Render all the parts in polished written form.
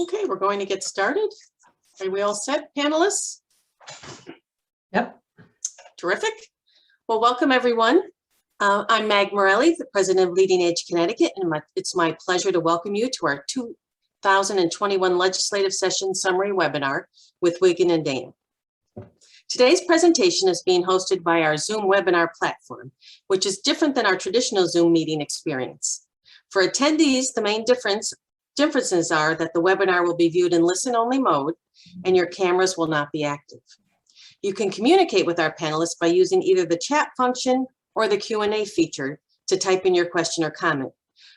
Okay, we're going to get started. Are we all set, panelists? Yep. Terrific. Well, welcome everyone. I'm Mag Morelli, the president of Leading Edge Connecticut, and it's my pleasure to welcome you to our 2021 legislative session summary webinar with Wiggin and Dana. Today's presentation is being hosted by our Zoom webinar platform, which is different than our traditional Zoom meeting experience. For attendees, the main differences are that the webinar will be viewed in listen-only mode and your cameras will not be active. You can communicate with our panelists by using either the chat function or the Q&A feature to type in your question or comment.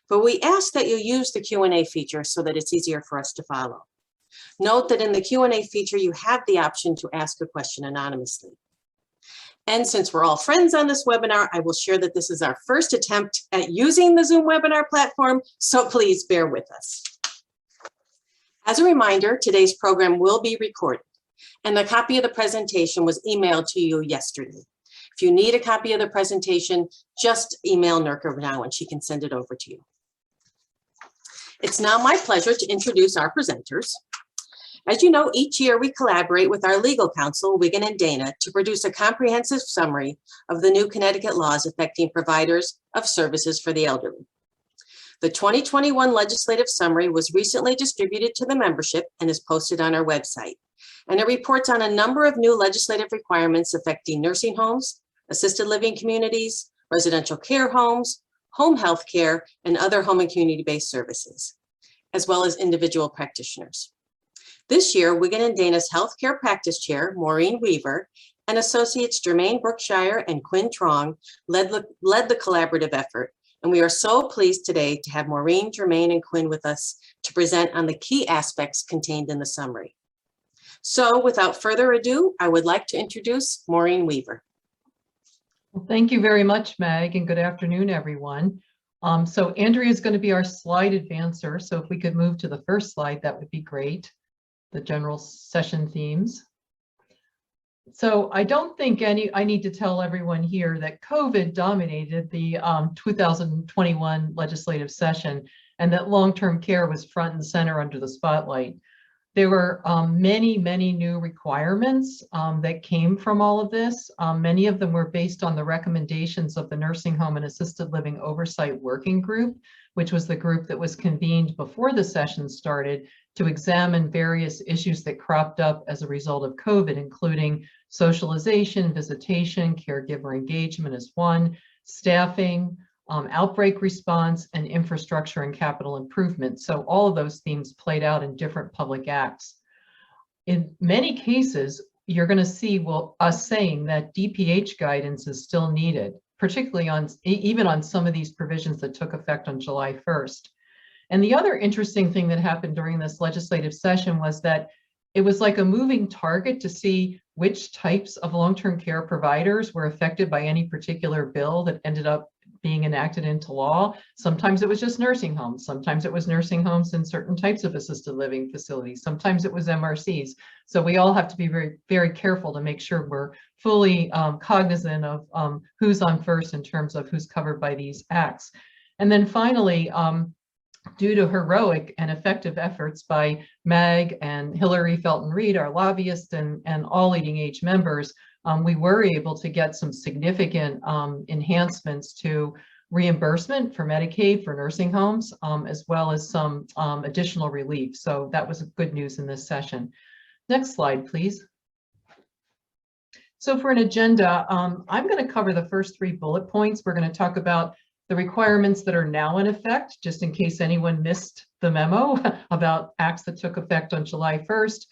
But we ask that you use the Q&A feature so that it's easier for us to follow. Note that in the Q&A feature, you have the option to ask a question anonymously. And since we're all friends on this webinar, I will share that this is our first attempt at using the Zoom webinar platform, so please bear with us. As a reminder, today's program will be recorded, and the copy of the presentation was emailed to you yesterday. If you need a copy of the presentation, just email Nurka now and she can send it over to you. It's now my pleasure to introduce our presenters. As you know, each year we collaborate with our legal counsel, Wiggin and Dana, to produce a comprehensive summary of the new Connecticut laws affecting providers of services for the elderly. The 2021 legislative summary was recently distributed to the membership and is posted on our website. And it reports on a number of new legislative requirements affecting nursing homes, assisted living communities, residential care homes, home health care, and other home and community-based services, as well as individual practitioners. This year, Wiggin and Dana's Healthcare Practice Chair, Maureen Weaver, and Associates Jermaine Brookshire and Quinn Trong led the collaborative effort. And we are so pleased today to have Maureen, Jermaine, and Quinn with us to present on the key aspects contained in the summary. So without further ado, I would like to introduce Maureen Weaver. Well, thank you very much, Meg, and good afternoon, everyone. So Andrea is going to be our slide advancer. So if we could move to the first slide, that would be great. The general session themes. So I don't think I need to tell everyone here that COVID dominated the 2021 legislative session and that long-term care was front and center under the spotlight. There were many new requirements that came from all of this. Many of them were based on the recommendations of the Nursing Home and Assisted Living Oversight Working Group, which was the group that was convened before the session started to examine various issues that cropped up as a result of COVID, including socialization, visitation, caregiver engagement as one, staffing, outbreak response, and infrastructure and capital improvement. So all of those themes played out in different public acts. In many cases, you're going to see us saying that DPH guidance is still needed, particularly even on some of these provisions that took effect on July 1st. And the other interesting thing that happened during this legislative session was that it was like a moving target to see which types of long-term care providers were affected by any particular bill that ended up being enacted into law. Sometimes it was just nursing homes. Sometimes it was nursing homes in certain types of assisted living facilities. Sometimes it was MRCs. So we all have to be very careful to make sure we're fully cognizant of who's on first in terms of who's covered by these acts. And then finally, due to heroic and effective efforts by Mag and Hillary Felton Reed, our lobbyist, and all Leading Age members, we were able to get some significant enhancements to reimbursement for Medicaid for nursing homes, as well as some additional relief. So that was good news in this session. Next slide, please. So for an agenda, I'm going to cover the first 3 bullet points. We're going to talk about the requirements that are now in effect, just in case anyone missed the memo about acts that took effect on July 1st,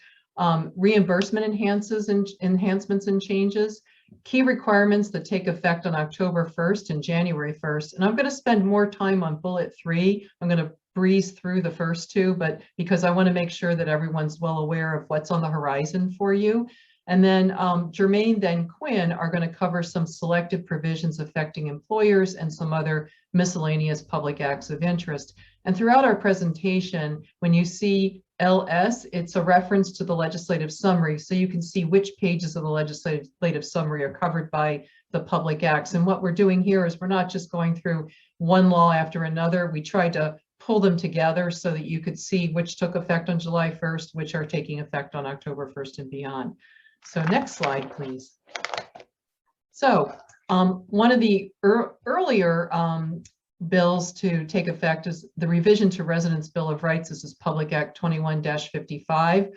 reimbursement enhancements and changes, key requirements that take effect on October 1st and January 1st. And I'm going to spend more time on bullet 3. I'm going to breeze through the first 2, but because I want to make sure that everyone's well aware of what's on the horizon for you. And then Jermaine, then Quinn are going to cover some selected provisions affecting employers and some other miscellaneous public acts of interest. And throughout our presentation, when you see LS, it's a reference to the legislative summary, so you can see which pages of the legislative summary are covered by the public acts. And what we're doing here is we're not just going through one law after another. We try to pull them together so that you could see which took effect on July 1st, which are taking effect on October 1st and beyond. So next slide, please. So one of the earlier bills to take effect is the revision to Residents' Bill of Rights. This is Public Act 21-55.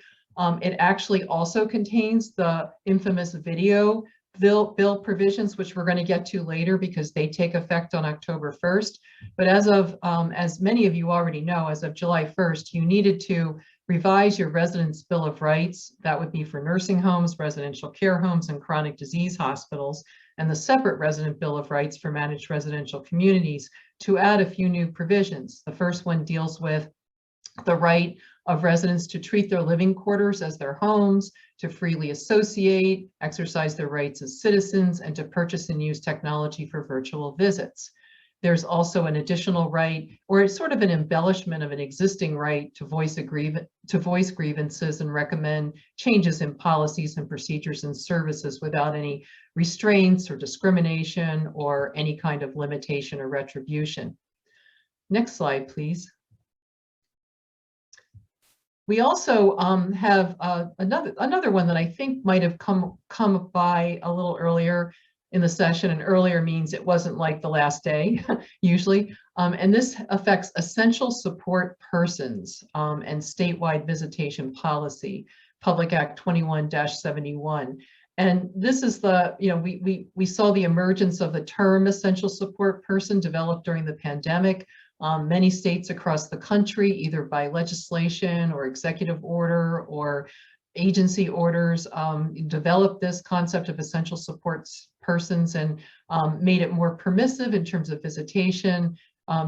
It actually also contains the infamous video bill provisions, which we're going to get to later because they take effect on October 1st. But as many of you already know, as of July 1st, you needed to revise your Residents' Bill of Rights. That would be for nursing homes, residential care homes, and chronic disease hospitals, and the separate Resident Bill of Rights for managed residential communities to add a few new provisions. The first one deals with the right of residents to treat their living quarters as their homes, to freely associate, exercise their rights as citizens, and to purchase and use technology for virtual visits. There's also an additional right, or it's sort of an embellishment of an existing right to voice grievances and recommend changes in policies and procedures and services without any restraints or discrimination or any kind of limitation or retribution. Next slide, please. We also have another one that I think might have come by a little earlier in the session, and earlier means it wasn't like the last day usually. And this affects essential support persons and statewide visitation policy, Public Act 21-71. And this is we saw the emergence of the term essential support person developed during the pandemic. Many states across the country, either by legislation or executive order or agency orders, developed this concept of essential support persons and made it more permissive in terms of visitation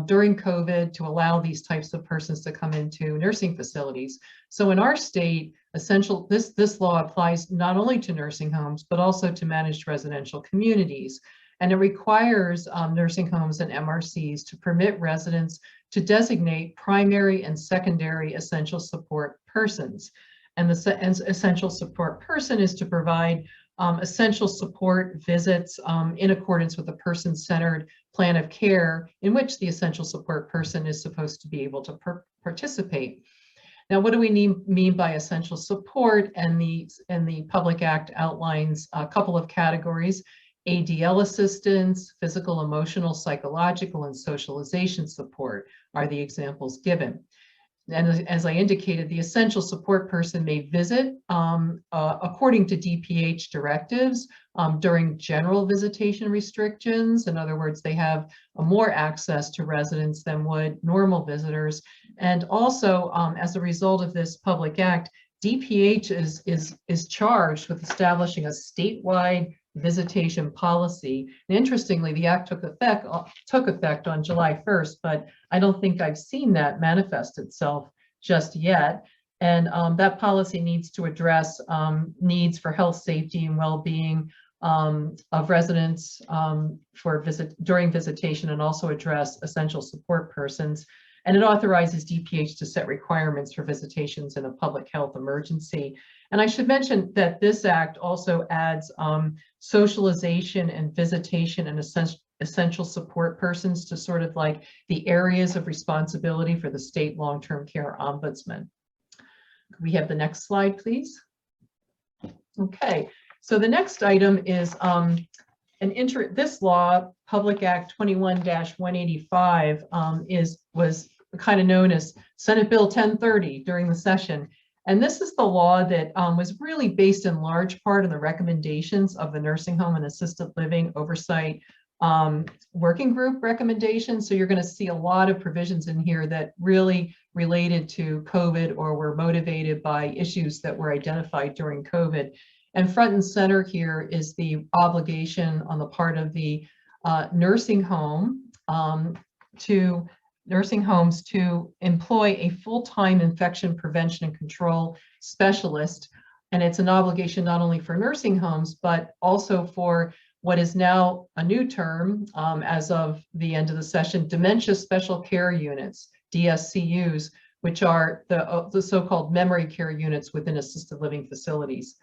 during COVID to allow these types of persons to come into nursing facilities. So in our state, this law applies not only to nursing homes, but also to managed residential communities. And it requires nursing homes and MRCs to permit residents to designate primary and secondary essential support persons. And the essential support person is to provide essential support visits in accordance with a person-centered plan of care in which the essential support person is supposed to be able to participate. Now, what do we mean by essential support? And the Public Act outlines a couple of categories: ADL assistance, physical, emotional, psychological, and socialization support are the examples given. And as I indicated, the essential support person may visit according to DPH directives during general visitation restrictions. In other words, they have more access to residents than would normal visitors. And also, as a result of this Public Act, DPH is charged with establishing a statewide visitation policy. And interestingly, the act took effect on July 1st, but I don't think I've seen that manifest itself just yet. And that policy needs to address needs for health, safety, and well-being of residents during visitation, and also address essential support persons. And it authorizes DPH to set requirements for visitations in a public health emergency. And I should mention that this act also adds socialization and visitation and essential support persons to sort of like the areas of responsibility for the state long-term care ombudsman. Could we have the next slide, please? Okay, so the next item is this law, Public Act 21-185, was kind of known as Senate Bill 1030 during the session. And this is the law that was really based in large part on the recommendations of the Nursing Home and Assisted Living Oversight Working Group recommendations. So you're going to see a lot of provisions in here that really related to COVID or were motivated by issues that were identified during COVID. And front and center here is the obligation on the part of the nursing homes to employ a full-time infection prevention and control specialist. And it's an obligation not only for nursing homes, but also for what is now a new term as of the end of the session, dementia special care units, DSCUs, which are the so-called memory care units within assisted living facilities.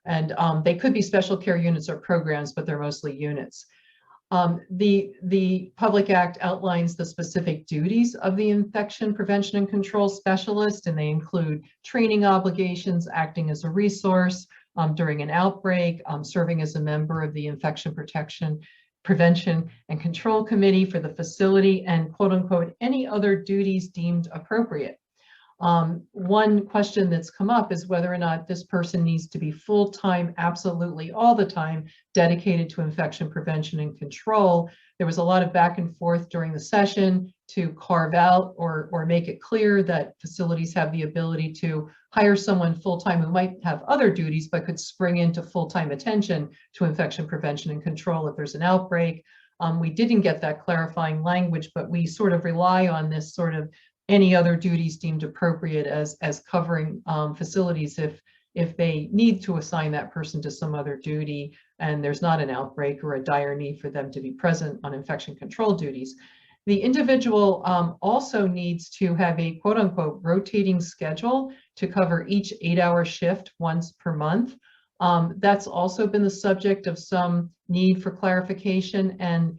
And they could be special care units or programs, but they're mostly units. The Public Act outlines the specific duties of the infection prevention and control specialist, and they include training obligations, acting as a resource during an outbreak, serving as a member of the infection protection, prevention and control committee for the facility, and quote unquote, any other duties deemed appropriate. One question that's come up is whether or not this person needs to be full-time, absolutely all the time, dedicated to infection prevention and control. There was a lot of back and forth during the session to carve out or make it clear that facilities have the ability to hire someone full-time who might have other duties, but could spring into full-time attention to infection prevention and control if there's an outbreak. We didn't get that clarifying language, but we sort of rely on this sort of any other duties deemed appropriate as covering facilities if they need to assign that person to some other duty and there's not an outbreak or a dire need for them to be present on infection control duties. The individual also needs to have a quote unquote rotating schedule to cover each 8-hour shift once per month. That's also been the subject of some need for clarification, and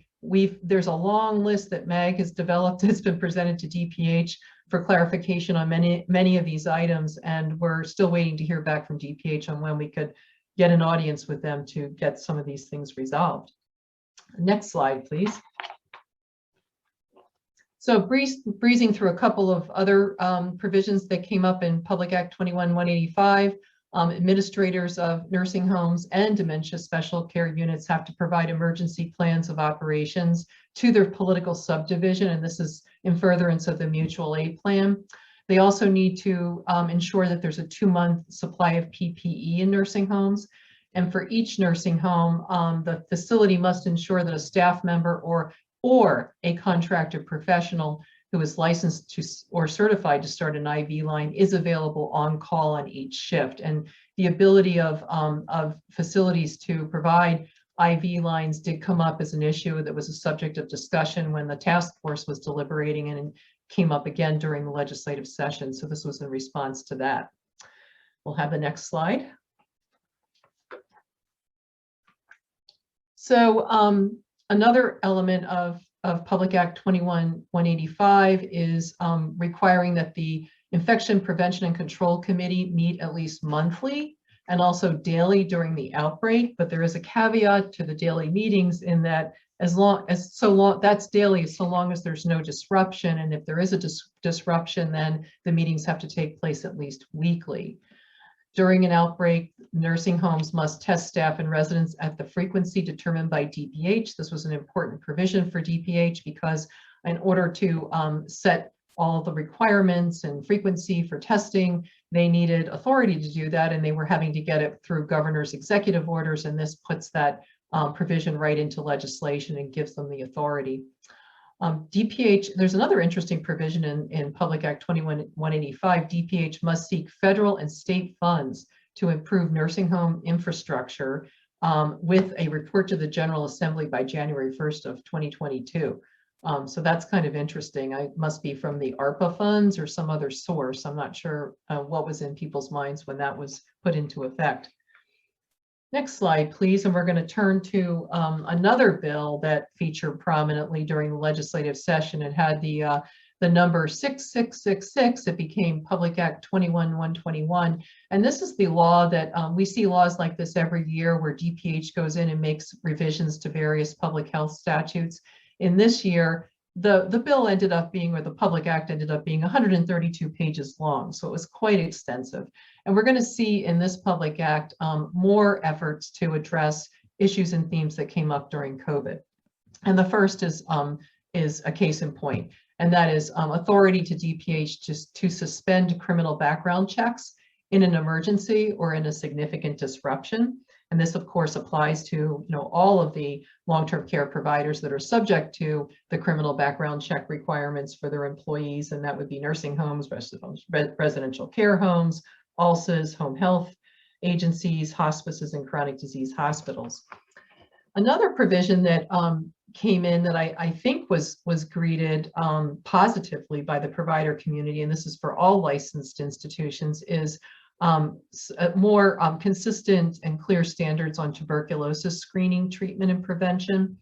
there's a long list that MAG has developed that's been presented to DPH for clarification on many of these items, and we're still waiting to hear back from DPH on when we could get an audience with them to get some of these things resolved. Next slide, please. So breezing through a couple of other provisions that came up in Public Act 21-185. Administrators of nursing homes and dementia special care units have to provide emergency plans of operations to their political subdivision, and this is in furtherance of the mutual aid plan. They also need to ensure that there's a 2-month supply of PPE in nursing homes. And for each nursing home, the facility must ensure that a staff member or a contracted professional who is licensed to or certified to start an IV line is available on call on each shift. And the ability of facilities to provide IV lines did come up as an issue that was a subject of discussion when the task force was deliberating, and came up again during the legislative session. So this was in response to that. We'll have the next slide. So another element of Public Act 21-185 is requiring that the Infection Prevention and Control Committee meet at least monthly and also daily during the outbreak. But there is a caveat to the daily meetings in that that's daily so long as there's no disruption. And if there is a disruption, then the meetings have to take place at least weekly. During an outbreak, nursing homes must test staff and residents at the frequency determined by DPH. This was an important provision for DPH because in order to set all the requirements and frequency for testing, they needed authority to do that, and they were having to get it through governor's executive orders, and this puts that provision right into legislation and gives them the authority. DPH, there's another interesting provision in Public Act 21-185. DPH must seek federal and state funds to improve nursing home infrastructure with a report to the General Assembly by January 1st of 2022. So that's kind of interesting. It must be from the ARPA funds or some other source. I'm not sure what was in people's minds when that was put into effect. Next slide, please. And we're going to turn to another bill that featured prominently during the legislative session. It had the number 6666. It became Public Act 21-121. And this is the law that we see laws like this every year where DPH goes in and makes revisions to various public health statutes. In this year, the bill ended up being, or the Public Act ended up being 132 pages long. So it was quite extensive. And we're going to see in this Public Act more efforts to address issues and themes that came up during COVID. And the first is a case in point, and that is authority to DPH to suspend criminal background checks in an emergency or in a significant disruption. And this, of course, applies to all of the long-term care providers that are subject to the criminal background check requirements for their employees, and that would be nursing homes, residential care homes, ALSAs, home health agencies, hospices, and chronic disease hospitals. Another provision that came in that I think was greeted positively by the provider community, and this is for all licensed institutions, is more consistent and clear standards on tuberculosis screening, treatment, and prevention.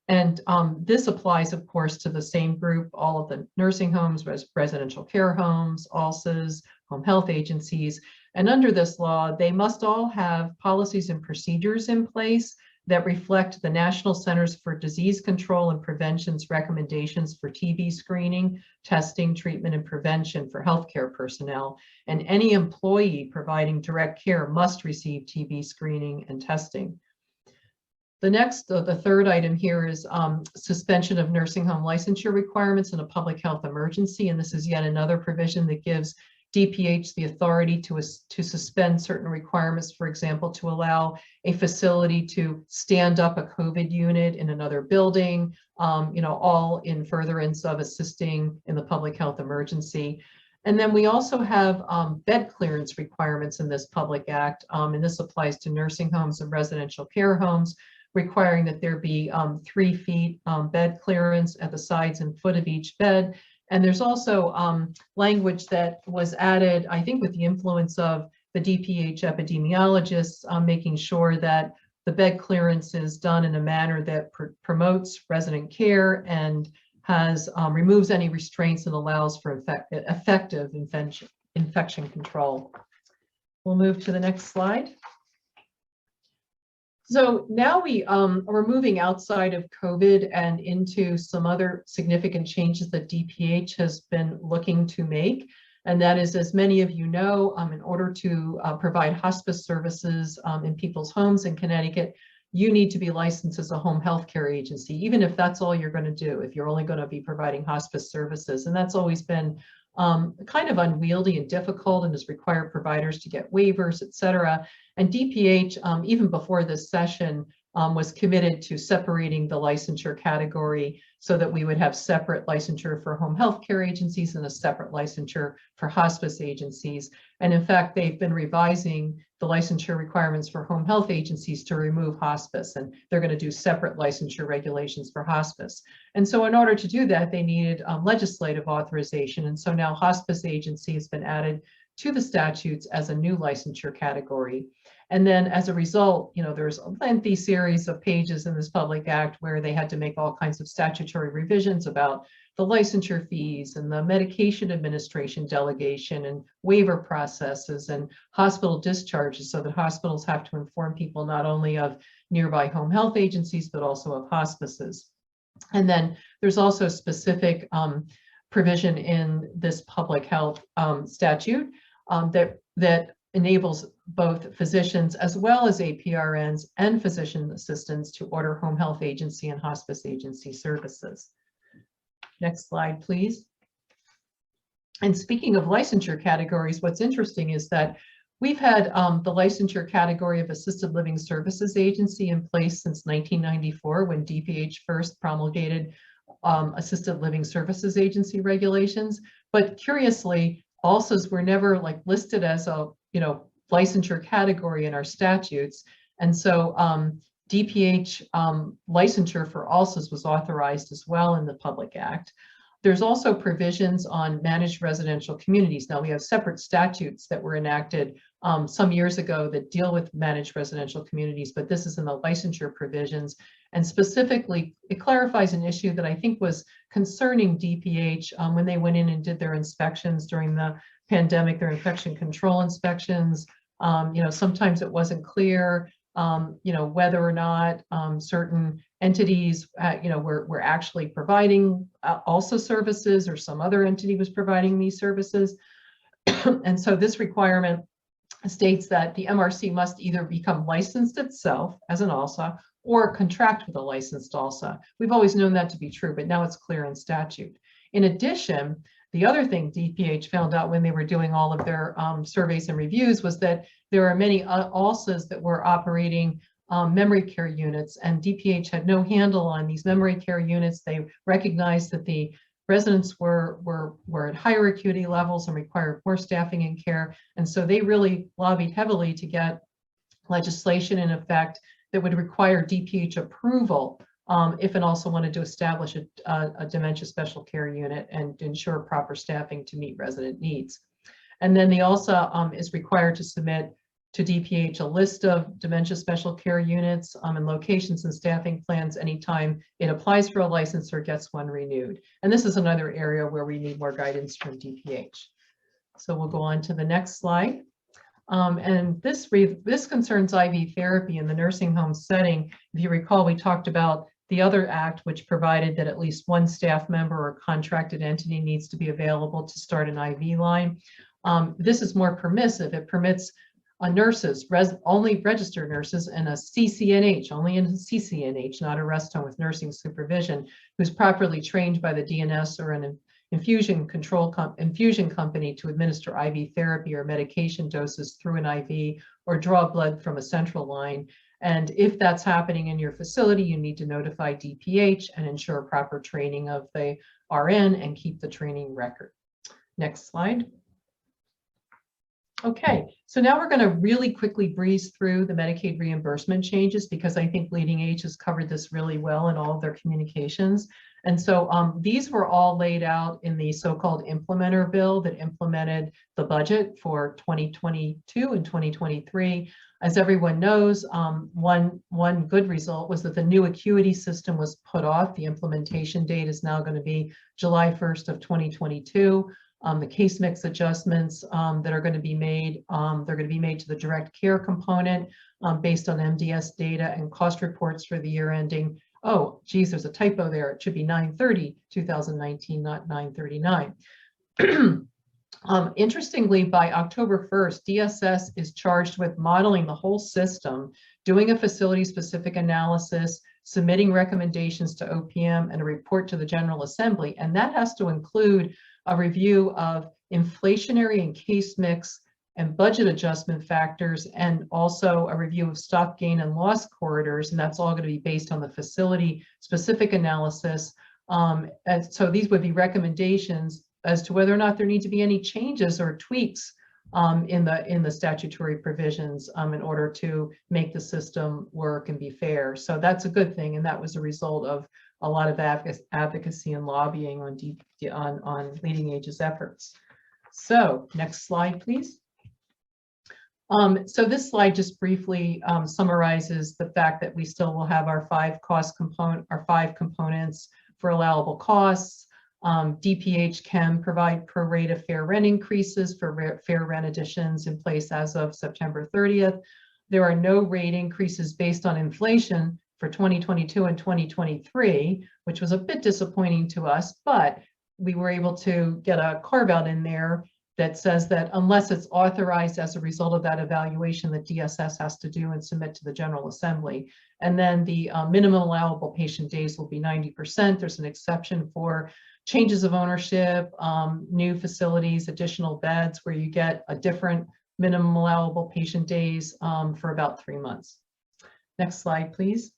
And this applies, of course, to the same group, all of the nursing homes, residential care homes, ALSAs, home health agencies. And under this law, they must all have policies and procedures in place that reflect the National Centers for Disease Control and Prevention's recommendations for TB screening, testing, treatment, and prevention for healthcare personnel. And any employee providing direct care must receive TB screening and testing. The third item here is suspension of nursing home licensure requirements in a public health emergency. And this is yet another provision that gives DPH the authority to suspend certain requirements, for example, to allow a facility to stand up a COVID unit in another building, all in furtherance of assisting in the public health emergency. And then we also have bed clearance requirements in this public act, and this applies to nursing homes and residential care homes, requiring that there be 3 feet bed clearance at the sides and foot of each bed. And there's also language that was added, I think, with the influence of the DPH epidemiologists, making sure that the bed clearance is done in a manner that promotes resident care and removes any restraints and allows for effective infection control. We'll move to the next slide. So now we're moving outside of COVID and into some other significant changes that DPH has been looking to make. And that is, as many of you know, in order to provide hospice services in people's homes in Connecticut, you need to be licensed as a home health care agency, even if that's all you're going to do, if you're only going to be providing hospice services. And that's always been kind of unwieldy and difficult, and has required providers to get waivers, et cetera. And DPH, even before this session, was committed to separating the licensure category so that we would have separate licensure for home health care agencies and a separate licensure for hospice agencies. And in fact, they've been revising the licensure requirements for home health agencies to remove hospice, and they're going to do separate licensure regulations for hospice. And so in order to do that, they needed legislative authorization. And so now hospice agency has been added to the statutes as a new licensure category. And then as a result, there's a lengthy series of pages in this public act where they had to make all kinds of statutory revisions about the licensure fees and the medication administration delegation and waiver processes and hospital discharges, so that hospitals have to inform people not only of nearby home health agencies, but also of hospices. And then there's also specific provision in this public health statute that enables both physicians as well as APRNs and physician assistants to order home health agency and hospice agency services. Next slide, please. And speaking of licensure categories, what's interesting is that we've had the licensure category of assisted living services agency in place since 1994, when DPH first promulgated assisted living services agency regulations. But curiously, ALSAs were never listed as a licensure category in our statutes. And so DPH licensure for ALSAs was authorized as well in the Public Act. There's also provisions on managed residential communities. Now we have separate statutes that were enacted some years ago that deal with managed residential communities, but this is in the licensure provisions. And specifically, it clarifies an issue that I think was concerning DPH when they went in and did their inspections during the pandemic, their infection control inspections. Sometimes it wasn't clear, whether or not certain entities, were actually providing also services, or some other entity was providing these services. And so this requirement states that the MRC must either become licensed itself as an ALSA or contract with a licensed ALSA. We've always known that to be true, but now it's clear in statute. In addition, the other thing DPH found out when they were doing all of their surveys and reviews was that there are many ALSAs that were operating memory care units, and DPH had no handle on these memory care units. They recognized that the residents were at higher acuity levels and required more staffing and care. And so they really lobbied heavily to get legislation in effect that would require DPH approval if it also wanted to establish a dementia special care unit and ensure proper staffing to meet resident needs. And then the ALSA is required to submit to DPH a list of dementia special care units and locations and staffing plans anytime it applies for a license or gets one renewed. And this is another area where we need more guidance from DPH. So we'll go on to the next slide. And this concerns IV therapy in the nursing home setting. If you recall, we talked about the other act, which provided that at least one staff member or contracted entity needs to be available to start an IV line. This is more permissive. It permits nurses, only registered nurses, and a CCNH, only in a CCNH, not a rest home with nursing supervision, who's properly trained by the DNS or an infusion company to administer IV therapy or medication doses through an IV or draw blood from a central line. And if that's happening in your facility, you need to notify DPH and ensure proper training of the RN and keep the training record. Next slide. Okay, so now we're going to really quickly breeze through the Medicaid reimbursement changes because I think Leading Age has covered this really well in all of their communications. And so these were all laid out in the so-called implementer bill that implemented the budget for 2022 and 2023. As everyone knows, one good result was that the new acuity system was put off. The implementation date is now going to be July 1st of 2022. The case mix adjustments that are going to be made, they're going to be made to the direct care component based on MDS data and cost reports for the year ending. Oh, geez, there's a typo there. It should be 9/30/2019, not 9/39. Interestingly, by October 1st, DSS is charged with modeling the whole system, doing a facility-specific analysis, submitting recommendations to OPM, and a report to the General Assembly. And that has to include a review of inflationary and case mix and budget adjustment factors, and also a review of stop, gain, and loss corridors. And that's all going to be based on the facility-specific analysis. And so these would be recommendations as to whether or not there need to be any changes or tweaks in the statutory provisions in order to make the system work and be fair. So that's a good thing, and that was a result of a lot of advocacy and lobbying on Leading Age's efforts. So next slide, please. So this slide just briefly summarizes the fact that we still will have our five components for allowable costs. DPH can provide pro rata fair rent increases for fair rent additions in place as of September 30th. There are no rate increases based on inflation for 2022 and 2023, which was a bit disappointing to us, but we were able to get a carve out in there that says that unless it's authorized as a result of that evaluation that DSS has to do and submit to the General Assembly. And then the minimum allowable patient days will be 90%. There's an exception for changes of ownership, new facilities, additional beds, where you get a different minimum allowable patient days for about 3 months. Next slide, please.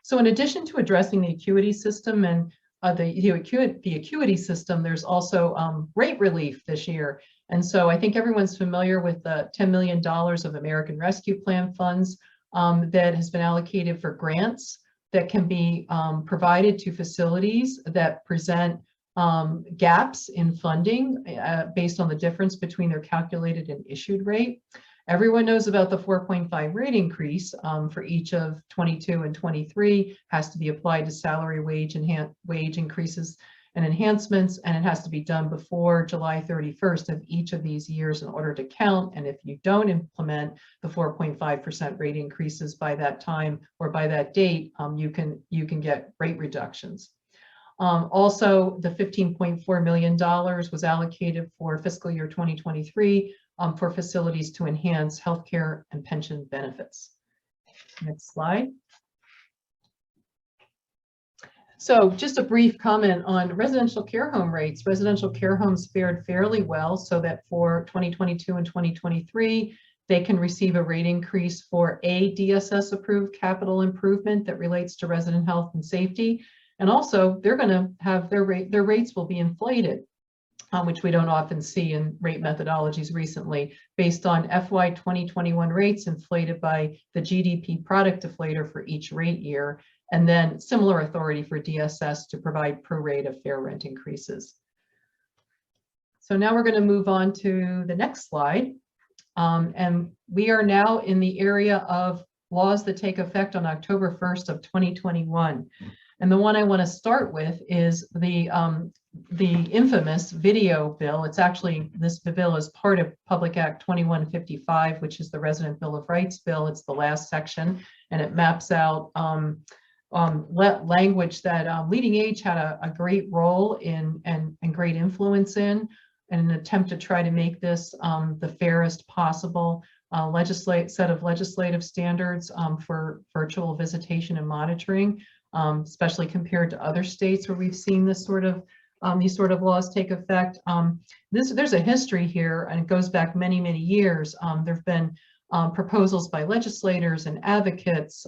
So in addition to addressing the acuity system and the acuity system, there's also rate relief this year. And so I think everyone's familiar with the $10 million of American Rescue Plan funds that has been allocated for grants that can be provided to facilities that present gaps in funding based on the difference between their calculated and issued rate. Everyone knows about the 4.5 rate increase for each of 22 and 23, has to be applied to salary, wage increases and enhancements, and it has to be done before July 31st of each of these years in order to count. And if you don't implement the 4.5% rate increases by that time or by that date, you can get rate reductions. Also, the $15.4 million was allocated for fiscal year 2023 for facilities to enhance healthcare and pension benefits. Next slide. So just a brief comment on residential care home rates. Residential care homes fared fairly well, so that for 2022 and 2023, they can receive a rate increase for a DSS approved capital improvement that relates to resident health and safety. And also they're going to have their rates will be inflated, which we don't often see in rate methodologies recently, based on FY 2021 rates inflated by the GDP product deflator for each rate year, and then similar authority for DSS to provide pro rata fair rent increases. So now we're going to move on to the next slide. And we are now in the area of laws that take effect on October 1st of 2021. And the one I want to start with is the infamous video bill. It's actually, this bill is part of Public Act 2155, which is the Resident Bill of Rights bill. It's the last section, and it maps out language that Leading Age had a great role in and great influence in an attempt to try to make this the fairest possible set of legislative standards for virtual visitation and monitoring, especially compared to other states where we've seen this sort of these sort of laws take effect. There's a history here, and it goes back many, many years. There have been proposals by legislators and advocates,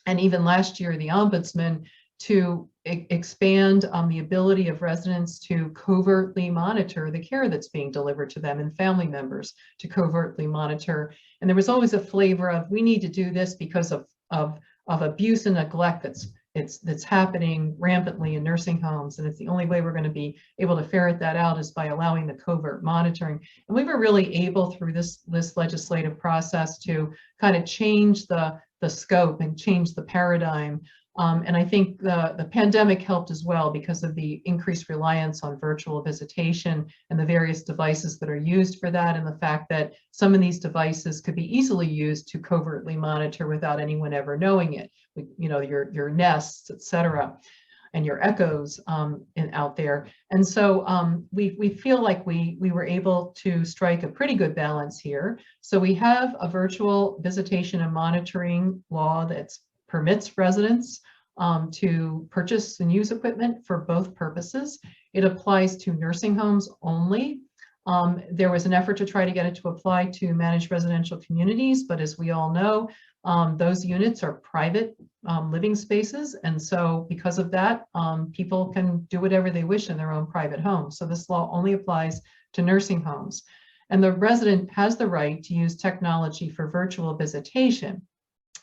and even last year, the Ombudsman, to expand the ability of residents to covertly monitor the care that's being delivered to them, and family members to covertly monitor. And there was always a flavor of, we need to do this because of abuse and neglect that's happening rampantly in nursing homes, and it's the only way we're going to be able to ferret that out is by allowing the covert monitoring. And we were really able through this legislative process to kind of change the scope and change the paradigm. And I think the pandemic helped as well because of the increased reliance on virtual visitation and the various devices that are used for that, and the fact that some of these devices could be easily used to covertly monitor without anyone ever knowing it. You know, your Nests, et cetera, and your Echoes out there. And so we feel like we were able to strike a pretty good balance here. So we have a virtual visitation and monitoring law that permits residents to purchase and use equipment for both purposes. It applies to nursing homes only. There was an effort to try to get it to apply to managed residential communities, but as we all know, those units are private living spaces. And so because of that, people can do whatever they wish in their own private home. So this law only applies to nursing homes. And the resident has the right to use technology for virtual visitation.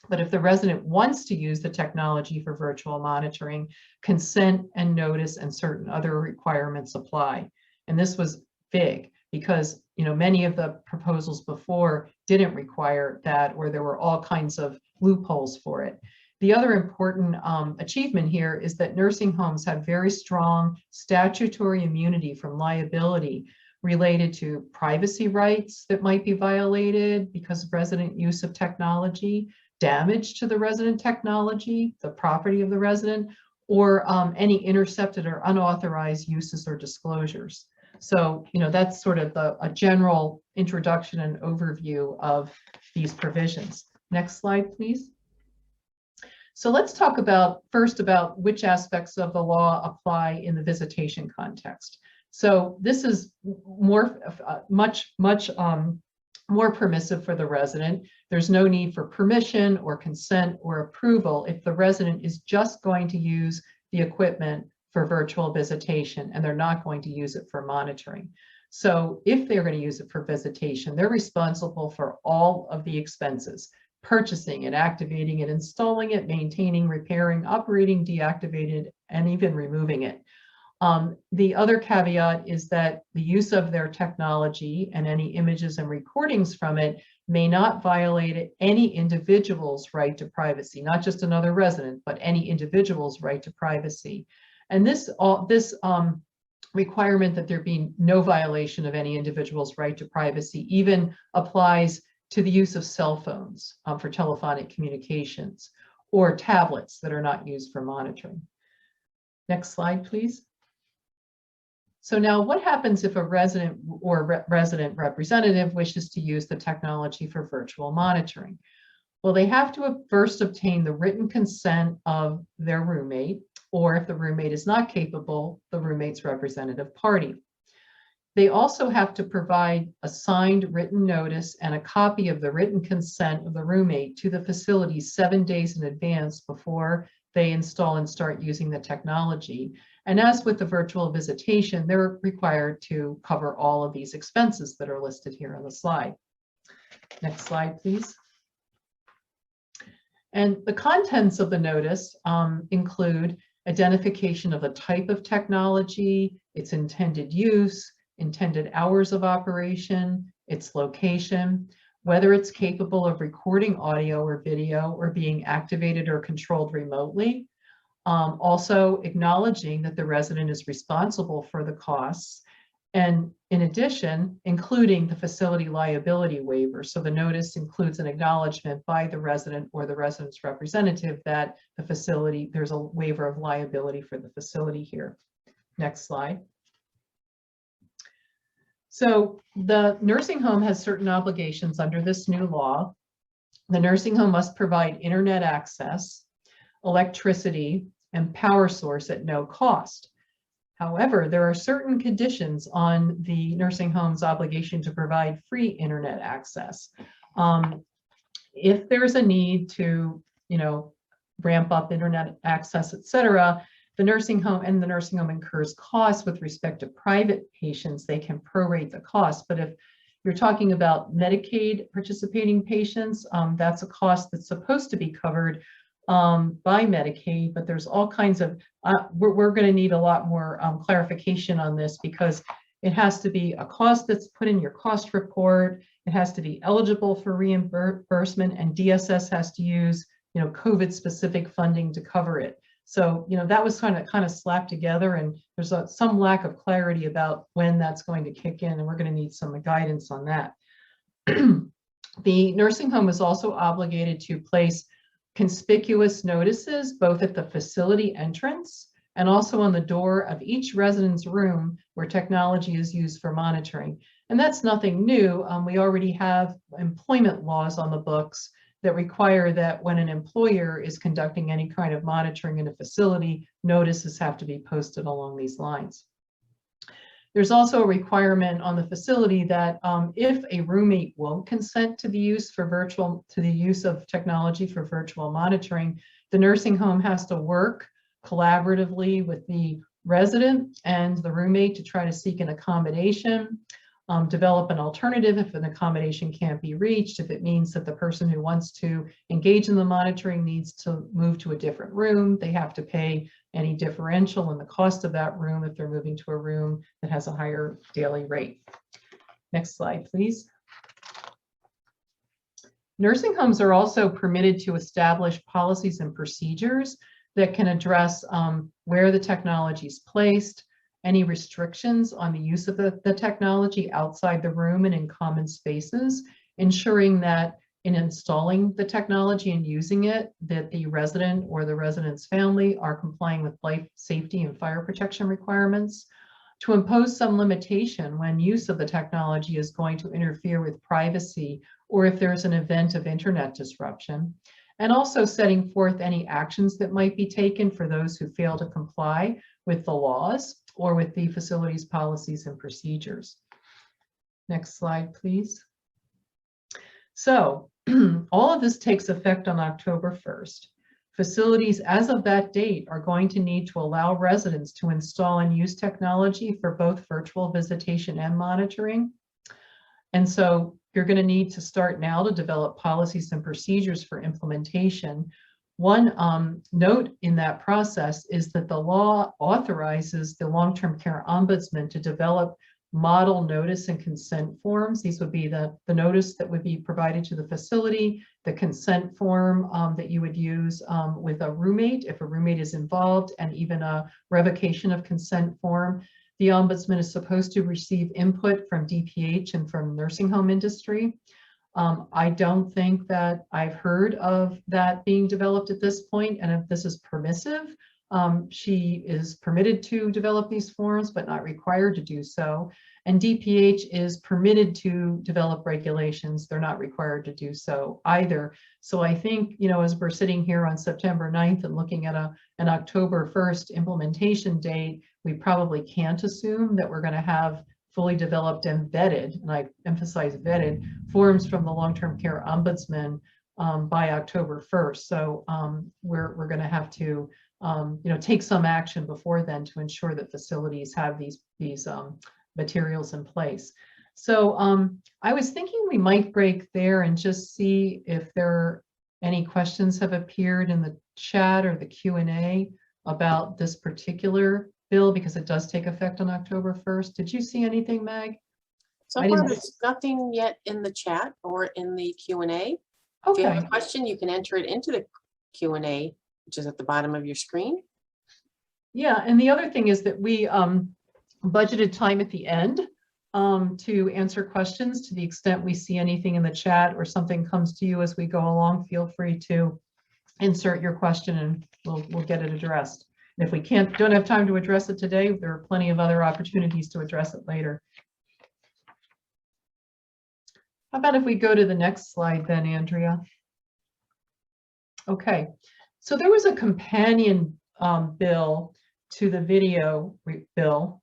But if the resident wants to use the technology for virtual monitoring, consent and notice and certain other requirements apply. And this was big because, you know, many of the proposals before didn't require that, or there were all kinds of loopholes for it. The other important achievement here is that nursing homes have very strong statutory immunity from liability related to privacy rights that might be violated because of resident use of technology, damage to the resident technology, the property of the resident, or any intercepted or unauthorized uses or disclosures. So, you know, that's sort of a general introduction and overview of these provisions. Next slide, please. So let's talk first about which aspects of the law apply in the visitation context. So this is much more permissive for the resident. There's no need for permission or consent or approval if the resident is just going to use the equipment for virtual visitation and they're not going to use it for monitoring. So if they're going to use it for visitation, they're responsible for all of the expenses: purchasing it, activating it, installing it, maintaining, repairing, operating, deactivated, and even removing it. The other caveat is that the use of their technology and any images and recordings from it may not violate any individual's right to privacy, not just another resident, but any individual's right to privacy. And this requirement that there be no violation of any individual's right to privacy even applies to the use of cell phones for telephonic communications, or tablets that are not used for monitoring. Next slide, please. So now what happens if a resident or resident representative wishes to use the technology for virtual monitoring? Well, they have to first obtain the written consent of their roommate, or if the roommate is not capable, the roommate's representative party. They also have to provide a signed written notice and a copy of the written consent of the roommate to the facility 7 days in advance before they install and start using the technology. And as with the virtual visitation, they're required to cover all of these expenses that are listed here on the slide. Next slide, please. And the contents of the notice include identification of the type of technology, its intended use, intended hours of operation, its location, whether it's capable of recording audio or video or being activated or controlled remotely. Also acknowledging that the resident is responsible for the costs. And in addition, including the facility liability waiver. So the notice includes an acknowledgement by the resident or the resident's representative that the facility, there's a waiver of liability for the facility here. Next slide. So the nursing home has certain obligations under this new law. The nursing home must provide internet access, electricity, and power source at no cost. However, there are certain conditions on the nursing home's obligation to provide free internet access. If there's a need to, ramp up internet access, et cetera, the nursing home incurs costs with respect to private patients, they can prorate the cost. But if you're talking about Medicaid participating patients, that's a cost that's supposed to be covered by Medicaid, but there's all kinds of, we're going to need a lot more clarification on this, because it has to be a cost that's put in your cost report. It has to be eligible for reimbursement, and DSS has to use, COVID specific funding to cover it. So, that was kind of slapped together, and there's some lack of clarity about when that's going to kick in, and we're going to need some guidance on that. The nursing home is also obligated to place conspicuous notices both at the facility entrance and also on the door of each resident's room where technology is used for monitoring. And that's nothing new. We already have employment laws on the books that require that when an employer is conducting any kind of monitoring in a facility, notices have to be posted along these lines. There's also a requirement on the facility that if a roommate won't consent to the use of technology for virtual monitoring, the nursing home has to work collaboratively with the resident and the roommate to try to seek an accommodation, develop an alternative if an accommodation can't be reached. If it means that the person who wants to engage in the monitoring needs to move to a different room, they have to pay any differential in the cost of that room if they're moving to a room that has a higher daily rate. Next slide, please. Nursing homes are also permitted to establish policies and procedures that can address where the technology is placed, any restrictions on the use of the technology outside the room and in common spaces, ensuring that in installing the technology and using it, that the resident or the resident's family are complying with life safety and fire protection requirements, to impose some limitation when use of the technology is going to interfere with privacy or if there's an event of internet disruption, and also setting forth any actions that might be taken for those who fail to comply with the laws or with the facility's policies and procedures. Next slide, please. So all of this takes effect on October 1st. Facilities as of that date are going to need to allow residents to install and use technology for both virtual visitation and monitoring. And so you're going to need to start now to develop policies and procedures for implementation. One note in that process is that the law authorizes the long-term care ombudsman to develop model notice and consent forms. These would be the notice that would be provided to the facility, the consent form that you would use with a roommate if a roommate is involved, and even a revocation of consent form. The ombudsman is supposed to receive input from DPH and from nursing home industry. I don't think that I've heard of that being developed at this point, and if this is permissive, she is permitted to develop these forms, but not required to do so. And DPH is permitted to develop regulations. They're not required to do so either. So I think, as we're sitting here on September 9th and looking at an October 1st implementation date, we probably can't assume that we're going to have fully developed and vetted, and I emphasize vetted, forms from the long-term care ombudsman by October 1st. So we're going to have to take some action before then to ensure that facilities have these materials in place. So I was thinking we might break there and just see if there are any questions have appeared in the chat or the Q&A about this particular bill, because it does take effect on October 1st. Did you see anything, Meg? So I far, didn't- there's nothing yet in the chat or in the Q&A. If you have Okay, a question, you can enter it into the Q&A, which is at the bottom of your screen. yeah, and the other thing is that we budgeted time at the end to answer questions. To the extent we see anything in the chat or something comes to you as we go along, feel free to insert your question and we'll get it addressed. And if we don't have time to address it today, there are plenty of other opportunities to address it later. How about if we go to the next slide then, Andrea? Okay, so there was a companion bill to the video bill,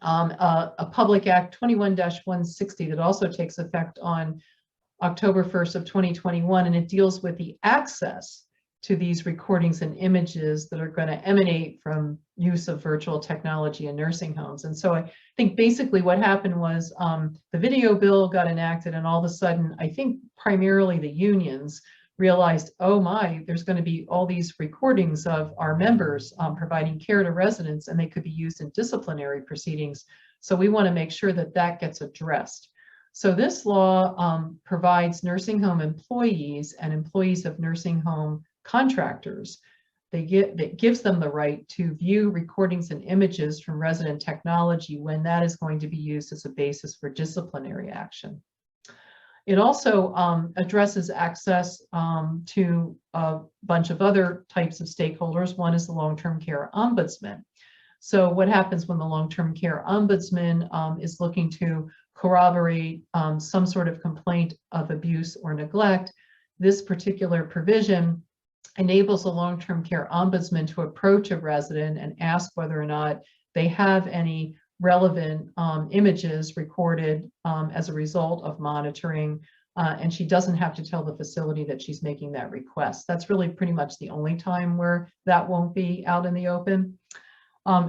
a Public Act 21-160 that also takes effect on October 1st of 2021, and it deals with the access to these recordings and images that are going to emanate from use of virtual technology in nursing homes. And so I think basically what happened was the video bill got enacted, and all of a sudden, I think primarily the unions realized, oh my, there's going to be all these recordings of our members providing care to residents, and they could be used in disciplinary proceedings. So we want to make sure that that gets addressed. So this law provides nursing home employees and employees of nursing home contractors. That gives them the right to view recordings and images from resident technology when that is going to be used as a basis for disciplinary action. It also addresses access to a bunch of other types of stakeholders. One is the long-term care ombudsman. So what happens when the long-term care ombudsman is looking to corroborate some sort of complaint of abuse or neglect? This particular provision enables the long-term care ombudsman to approach a resident and ask whether or not they have any relevant images recorded as a result of monitoring, and she doesn't have to tell the facility that she's making that request. That's really pretty much the only time where that won't be out in the open.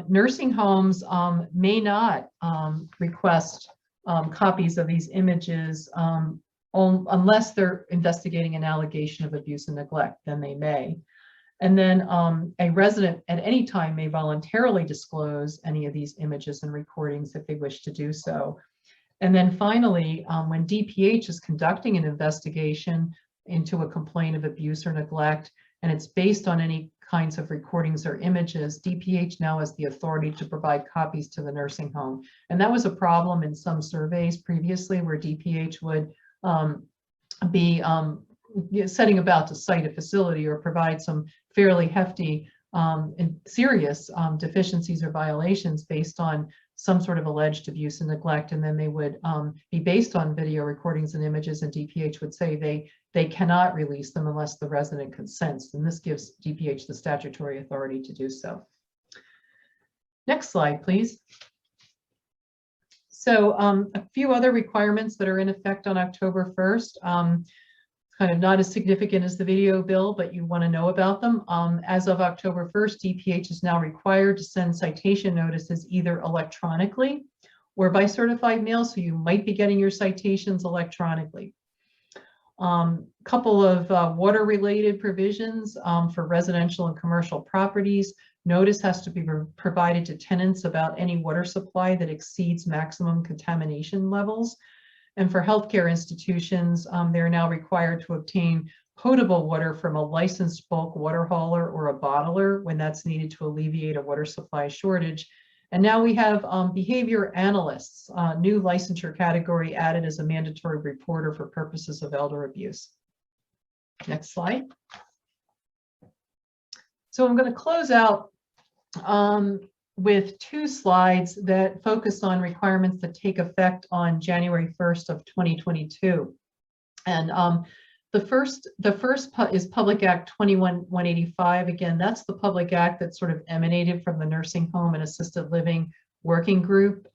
Nursing homes may not request copies of these images unless they're investigating an allegation of abuse and neglect, then they may. And then a resident at any time may voluntarily disclose any of these images and recordings if they wish to do so. And then finally, when DPH is conducting an investigation into a complaint of abuse or neglect, and it's based on any kinds of recordings or images, DPH now has the authority to provide copies to the nursing home. And that was a problem in some surveys previously where DPH would be setting about to cite a facility or provide some fairly hefty and serious deficiencies or violations based on some sort of alleged abuse and neglect, and then they would be based on video recordings and images, and DPH would say they cannot release them unless the resident consents, and this gives DPH the statutory authority to do so. Next slide, please. So a few other requirements that are in effect on October 1st. Kind of not as significant as the video bill, but you want to know about them. As of October 1st, DPH is now required to send citation notices either electronically or by certified mail, so you might be getting your citations electronically. Couple of water-related provisions for residential and commercial properties. Notice has to be provided to tenants about any water supply that exceeds maximum contamination levels. And for healthcare institutions, they're now required to obtain potable water from a licensed bulk water hauler or a bottler when that's needed to alleviate a water supply shortage. And now we have behavior analysts, new licensure category added as a mandatory reporter for purposes of elder abuse. Next slide. So I'm going to close out with two slides that focus on requirements that take effect on January 1st of 2022. And the first is Public Act 21-185. Again, that's the public act that sort of emanated from the nursing home and assisted living working group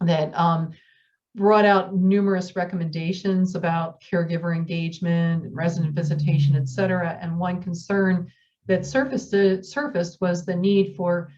that brought out numerous recommendations about caregiver engagement, resident visitation, et cetera. And one concern that surfaced was the need for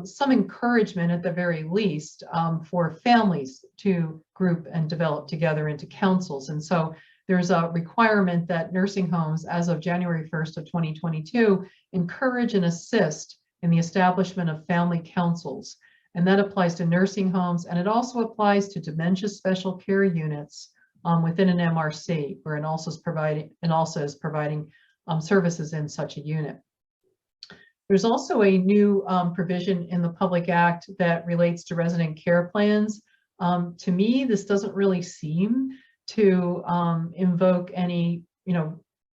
some encouragement at the very least for families to group and develop together into councils. And so there's a requirement that nursing homes as of January 1st of 2022 encourage and assist in the establishment of family councils. and that applies to nursing homes, and it also applies to dementia special care units within an MRC, where it also is providing services in such a unit. There's also a new provision in the Public Act that relates to resident care plans. To me, this doesn't really seem to invoke any,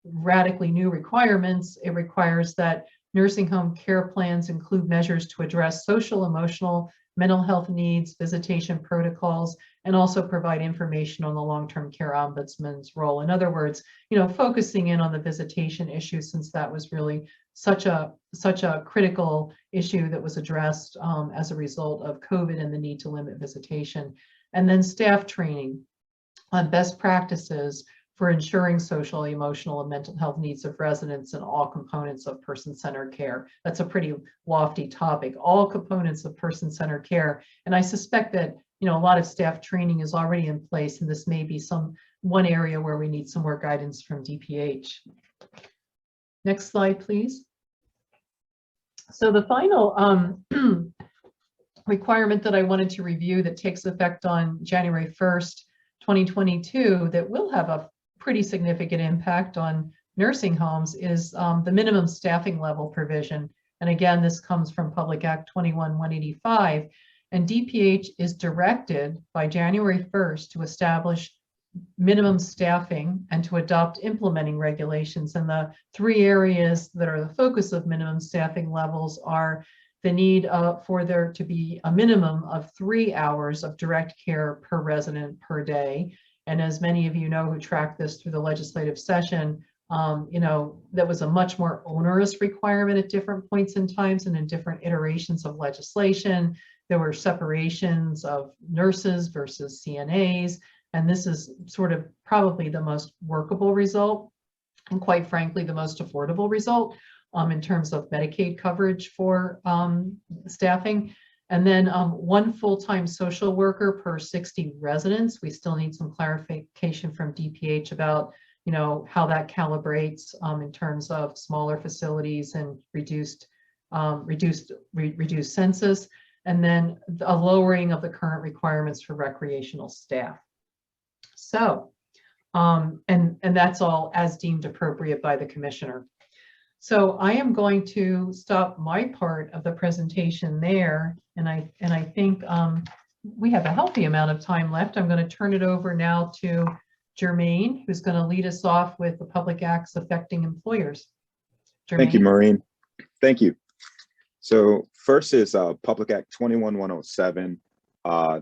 radically new requirements. It requires that nursing home care plans include measures to address social, emotional, mental health needs, visitation protocols, and also provide information on the long-term care ombudsman's role. In other words, focusing in on the visitation issue, since that was really such a critical issue that was addressed as a result of COVID and the need to limit visitation. And then staff training on best practices for ensuring social, emotional, and mental health needs of residents and all components of person-centered care. That's a pretty lofty topic, all components of person-centered care. And I suspect that, a lot of staff training is already in place, and this may be one area where we need some more guidance from DPH. Next slide, please. So the final requirement that I wanted to review that takes effect on January 1st, 2022, that will have a pretty significant impact on nursing homes is the minimum staffing level provision. And again, this comes from Public Act 21-185. And DPH is directed by January 1st to establish minimum staffing and to adopt implementing regulations. And the three areas that are the focus of minimum staffing levels are the need for there to be a minimum of 3 hours of direct care per resident per day. And as many of you know who track this through the legislative session, that was a much more onerous requirement at different points in times and in different iterations of legislation. There were separations of nurses versus CNAs, and this is sort of probably the most workable result, and quite frankly, the most affordable result in terms of Medicaid coverage for staffing. And then 1 full-time social worker per 60 residents. We still need some clarification from DPH about, how that calibrates in terms of smaller facilities and reduced census, and then a lowering of the current requirements for recreational staff. So, and that's all as deemed appropriate by the commissioner. So I am going to stop my part of the presentation there, and I think we have a healthy amount of time left. I'm going to turn it over now to Jermaine, who's going to lead us off with the public acts affecting employers. Jermaine. Thank you, Maureen. Thank you. So first is Public Act 21-107.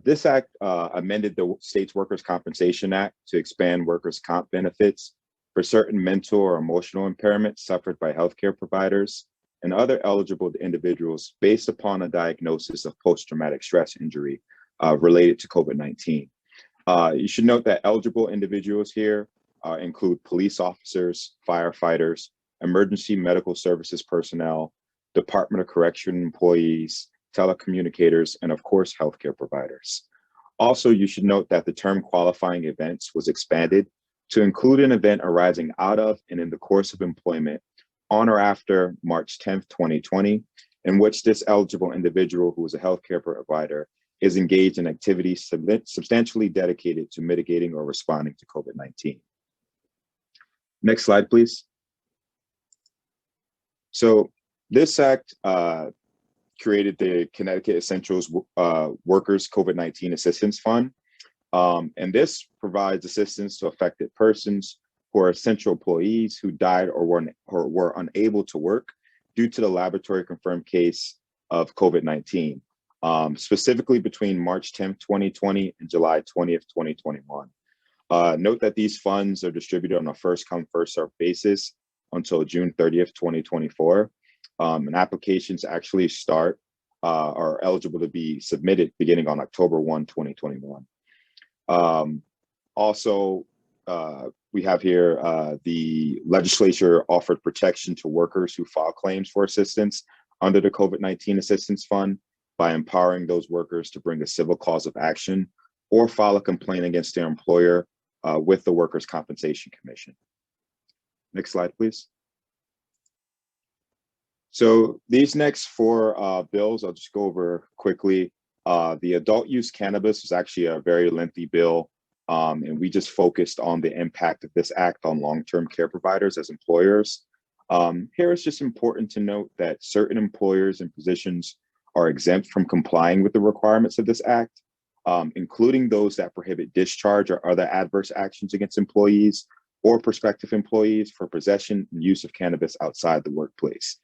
This act amended the state's Workers' Compensation Act to expand workers' comp benefits for certain mental or emotional impairments suffered by healthcare providers and other eligible individuals based upon a diagnosis of post-traumatic stress injury related to COVID-19. You should note that eligible individuals here include police officers, firefighters, emergency medical services personnel, Department of Correction employees, telecommunicators, and of course, healthcare providers. Also, you should note that the term qualifying events was expanded to include an event arising out of and in the course of employment on or after March 10th, 2020, in which this eligible individual who is a healthcare provider is engaged in activities substantially dedicated to mitigating or responding to COVID-19. Next slide, please. So this act created the Connecticut Essentials Workers COVID-19 Assistance Fund. And this provides assistance to affected persons who are essential employees who died or were unable to work due to the laboratory confirmed case of COVID-19, specifically between March 10th, 2020 and July 20th, 2021. Note that these funds are distributed on a first come, first served basis until June 30th, 2024. And applications actually are eligible to be submitted beginning on October 1, 2021. Also, we have here the legislature offered protection to workers who file claims for assistance under the COVID-19 Assistance Fund by empowering those workers to bring a civil cause of action or file a complaint against their employer with the Workers' Compensation Commission. Next slide, please. So these next four bills, I'll just go over quickly. The adult use cannabis was actually a very lengthy bill, and we just focused on the impact of this act on long-term care providers as employers. Here it's just important to note that certain employers and positions are exempt from complying with the requirements of this act, including those that prohibit discharge or other adverse actions against employees or prospective employees for possession and use of cannabis outside the workplace.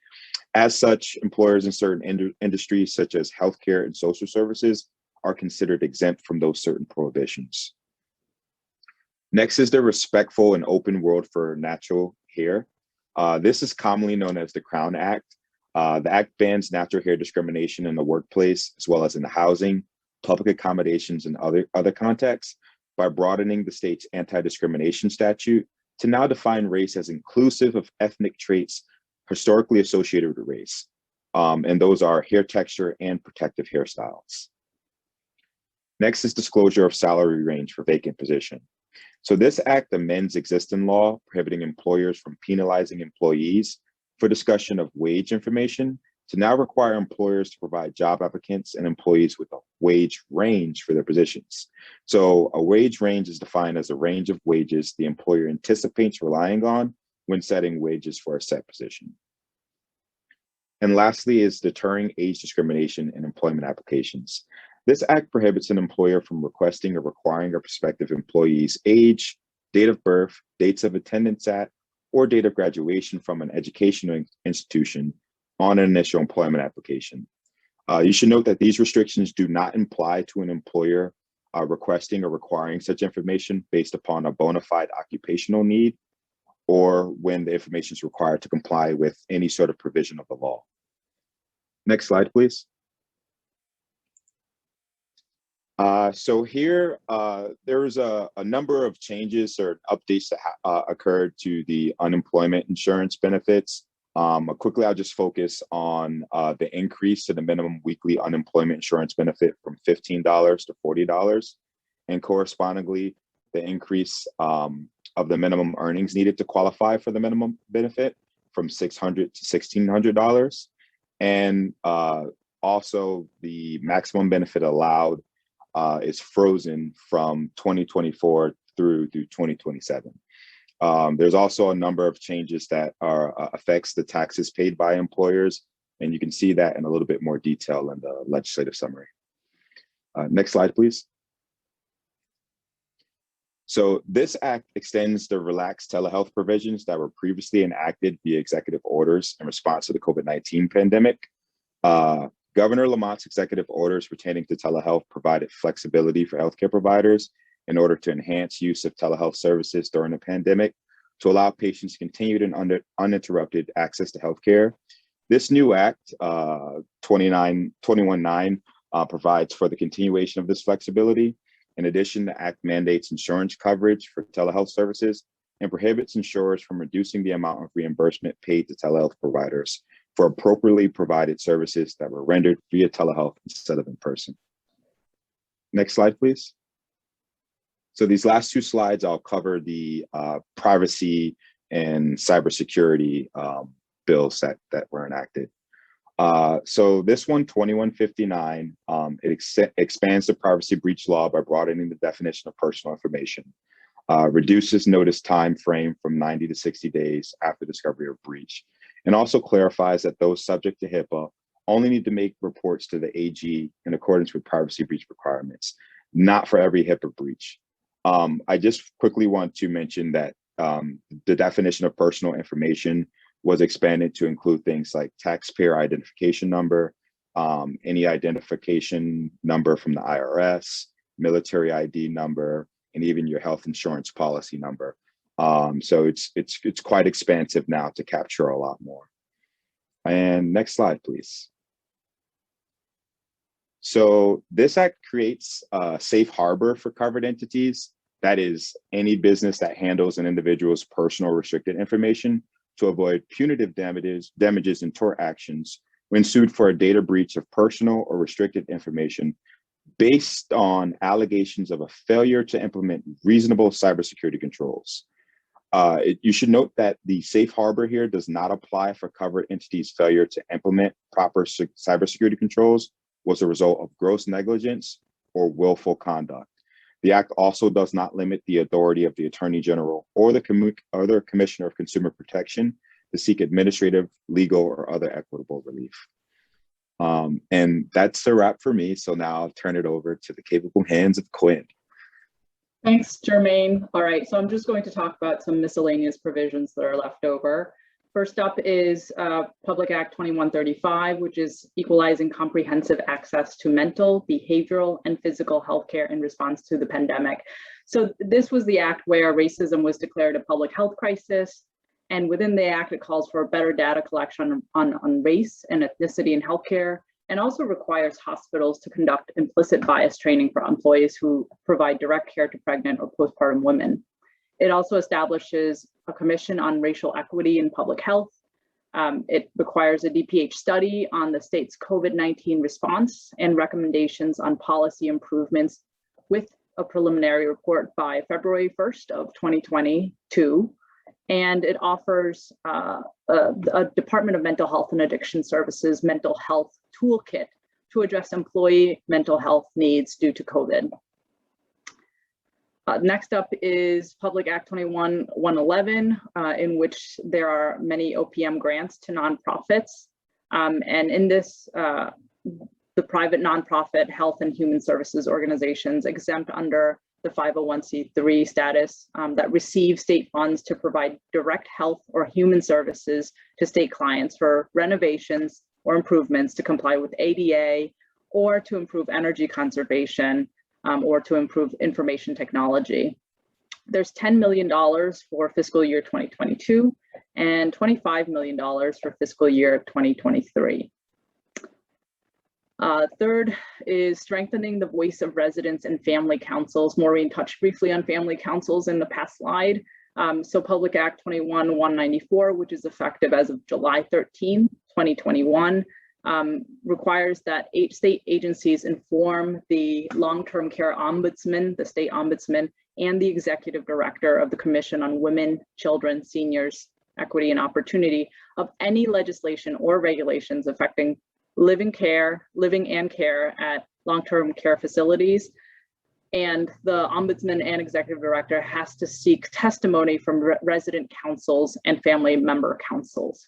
As such, employers in certain industries, such as healthcare and social services, are considered exempt from those certain prohibitions. Next is the Respectful and Open World for Natural Hair. This is commonly known as the Crown Act. The act bans natural hair discrimination in the workplace, as well as in the housing, public accommodations, and other contexts, by broadening the state's anti-discrimination statute to now define race as inclusive of ethnic traits historically associated with race. And those are hair texture and protective hairstyles. Next is disclosure of salary range for vacant position. So this act amends existing law prohibiting employers from penalizing employees for discussion of wage information to now require employers to provide job applicants and employees with a wage range for their positions. So a wage range is defined as a range of wages the employer anticipates relying on when setting wages for a set position. And lastly is deterring age discrimination in employment applications. This act prohibits an employer from requesting or requiring a prospective employee's age, date of birth, dates of attendance at, or date of graduation from an educational institution on an initial employment application. You should note that these restrictions do not apply to an employer requesting or requiring such information based upon a bona fide occupational need, or when the information is required to comply with any sort of provision of the law. Next slide, please. So here, there's a number of changes or updates that occurred to the unemployment insurance benefits. Quickly, I'll just focus on the increase to the minimum weekly unemployment insurance benefit from $15 to $40, and correspondingly, the increase of the minimum earnings needed to qualify for the minimum benefit from $600 to $1,600, and also the maximum benefit allowed is frozen from 2024 through 2027. There's also a number of changes that affects the taxes paid by employers, and you can see that in a little bit more detail in the legislative summary. Next slide, please. So this act extends the relaxed telehealth provisions that were previously enacted via executive orders in response to the COVID-19 pandemic. Governor Lamont's executive orders pertaining to telehealth provided flexibility for healthcare providers in order to enhance use of telehealth services during the pandemic to allow patients continued and uninterrupted access to healthcare. This new act, 21-9, provides for the continuation of this flexibility. In addition, the act mandates insurance coverage for telehealth services and prohibits insurers from reducing the amount of reimbursement paid to telehealth providers for appropriately provided services that were rendered via telehealth instead of in person. Next slide, please. So these last two slides, I'll cover the privacy and cybersecurity bills that were enacted. So this one, 2159, it expands the privacy breach law by broadening the definition of personal information, reduces notice time frame from 90 to 60 days after discovery of breach, and also clarifies that those subject to HIPAA only need to make reports to the AG in accordance with privacy breach requirements, not for every HIPAA breach. I just quickly want to mention that the definition of personal information was expanded to include things like taxpayer identification number, any identification number from the IRS, military ID number, and even your health insurance policy number. So it's quite expansive now to capture a lot more. And next slide, please. So this act creates a safe harbor for covered entities. That is any business that handles an individual's personal restricted information to avoid punitive damages and tort actions when sued for a data breach of personal or restricted information based on allegations of a failure to implement reasonable cybersecurity controls. You should note that the safe harbor here does not apply for covered entities' failure to implement proper cybersecurity controls was a result of gross negligence or willful conduct. The act also does not limit the authority of the Attorney General or the Commissioner of Consumer Protection to seek administrative, legal, or other equitable relief. And that's a wrap for me. So now I'll turn it over to the capable hands of Quinn. Thanks, Jermaine. All right, so I'm just going to talk about some miscellaneous provisions that are left over. First up is Public Act 2135, which is equalizing comprehensive access to mental, behavioral, and physical health care in response to the pandemic. So this was the act where racism was declared a public health crisis. And within the act, it calls for better data collection on race and ethnicity in healthcare, and also requires hospitals to conduct implicit bias training for employees who provide direct care to pregnant or postpartum women. It also establishes a commission on racial equity in public health. It requires a DPH study on the state's COVID-19 response and recommendations on policy improvements with a preliminary report by February 1st of 2022. And it offers a Department of Mental Health and Addiction Services mental health toolkit to address employee mental health needs due to COVID. Next up is Public Act 2111, in which there are many OPM grants to nonprofits. And in this, the private nonprofit health and human services organizations exempt under the 501c3 status that receive state funds to provide direct health or human services to state clients for renovations or improvements to comply with ADA, or to improve energy conservation, or to improve information technology. There's $10 million for fiscal year 2022 and $25 million for fiscal year 2023. Third is strengthening the voice of residents and family councils. Maureen touched briefly on family councils in the past slide. So Public Act 21-194, which is effective as of July 13, 2021, requires that state agencies inform the long-term care ombudsman, the state ombudsman, and the executive director of the Commission on Women, Children, Seniors, Equity, and Opportunity of any legislation or regulations affecting living and care at long-term care facilities. And the ombudsman and executive director has to seek testimony from resident councils and family member councils.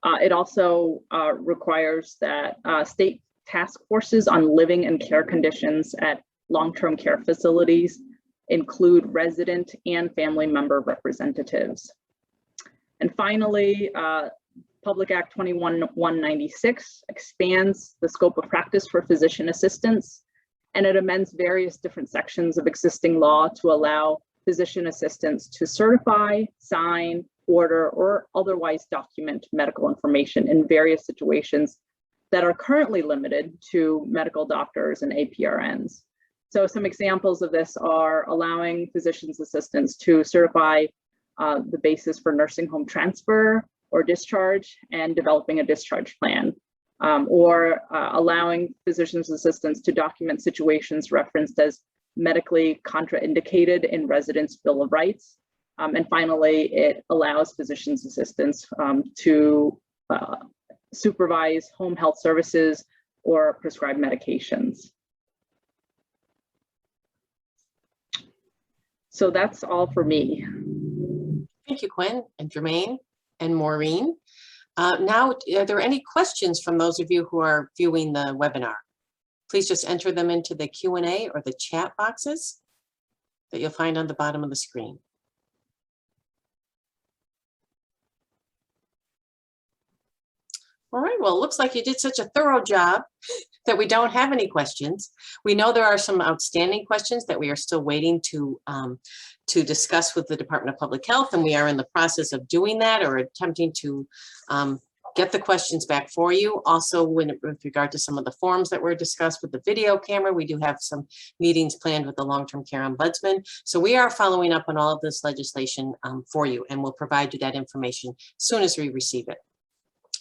It also requires that state task forces on living and care conditions at long-term care facilities include resident and family member representatives. And finally, Public Act 21-196 expands the scope of practice for physician assistants, and it amends various different sections of existing law to allow physician assistants to certify, sign, order, or otherwise document medical information in various situations that are currently limited to medical doctors and APRNs. So some examples of this are allowing physician's assistants to certify the basis for nursing home transfer or discharge and developing a discharge plan, or allowing physician's assistants to document situations referenced as medically contraindicated in residents' Bill of Rights. And finally, it allows physician's assistants to supervise home health services or prescribe medications. So that's all for me. Thank you, Quinn and Jermaine and Maureen. Now, are there any questions from those of you who are viewing the webinar? Please just enter them into the Q&A or the chat boxes that you'll find on the bottom of the screen. All right, well, it looks like you did such a thorough job that we don't have any questions. We know there are some outstanding questions that we are still waiting to discuss with the Department of Public Health, and we are in the process of doing that or attempting to get the questions back for you. Also, with regard to some of the forms that were discussed with the video camera, we do have some meetings planned with the long-term care ombudsman. So we are following up on all of this legislation for you, and we'll provide you that information as soon as we receive it.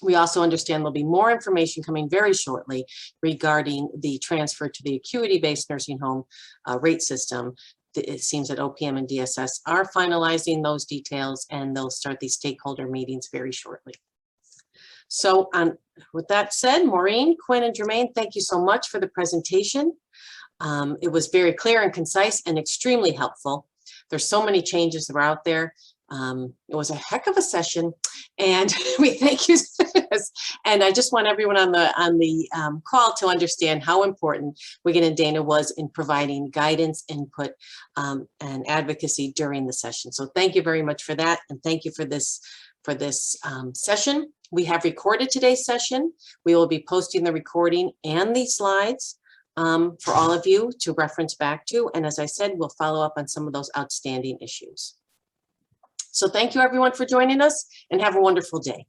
We also understand there'll be more information coming very shortly regarding the transfer to the acuity-based nursing home rate system. It seems that OPM and DSS are finalizing those details, and they'll start these stakeholder meetings very shortly. So with that said, Maureen, Quinn, and Jermaine, thank you so much for the presentation. It was very clear and concise and extremely helpful. There's so many changes that were out there. It was a heck of a session, and we thank you. And I just want everyone on the call to understand how important Wiggin and Dana was in providing guidance, input, and advocacy during the session. So thank you very much for that, and thank you for this session. We have recorded today's session. We will be posting the recording and the slides for all of you to reference back to. And as I said, we'll follow up on some of those outstanding issues. So thank you everyone for joining us, and have a wonderful day.